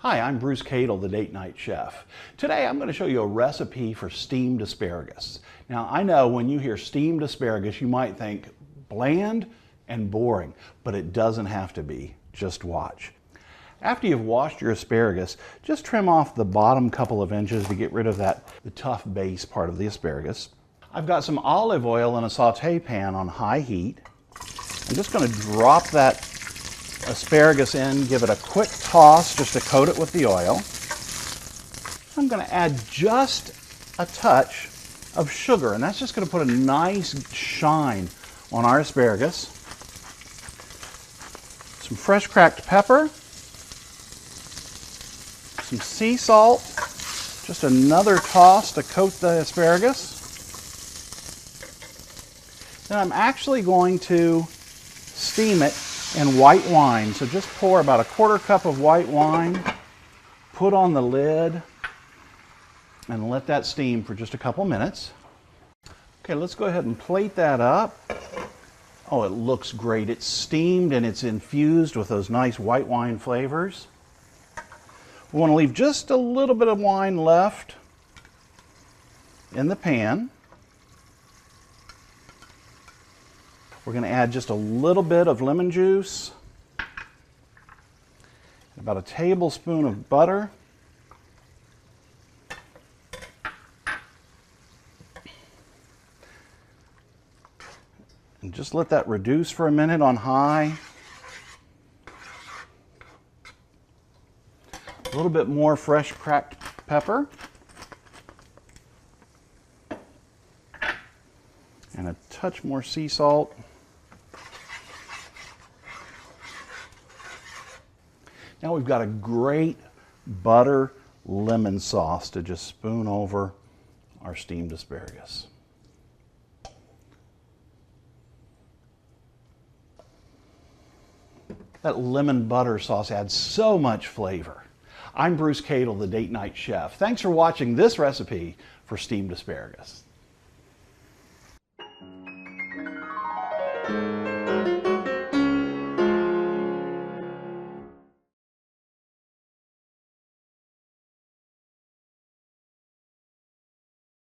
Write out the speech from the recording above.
Hi, I'm Bruce Cadle, the Date Night Chef. Today I'm going to show you a recipe for steamed asparagus. Now I know when you hear steamed asparagus you might think bland and boring, but it doesn't have to be. Just watch. After you've washed your asparagus, just trim off the bottom couple of inches to get rid of the tough base part of the asparagus. I've got some olive oil in a saute pan on high heat. I'm just going to drop that asparagus in, give it a quick toss just to coat it with the oil. I'm going to add just a touch of sugar, and that's just going to put a nice shine on our asparagus. Some fresh cracked pepper, some sea salt, just another toss to coat the asparagus. Then I'm actually going to steam it in white wine. So just pour about a quarter cup of white wine, put on the lid, and let that steam for just a couple minutes. Okay, let's go ahead and plate that up. Oh, it looks great. It's steamed and it's infused with those nice white wine flavors. We want to leave just a little bit of wine left in the pan. We're going to add just a little bit of lemon juice, about a tablespoon of butter, and just let that reduce for a minute on high. A little bit more fresh cracked pepper, and a touch more sea salt. Now we've got a great butter lemon sauce to just spoon over our steamed asparagus. That lemon butter sauce adds so much flavor. I'm Bruce Cadle, the Date Night Chef. Thanks for watching this recipe for steamed asparagus.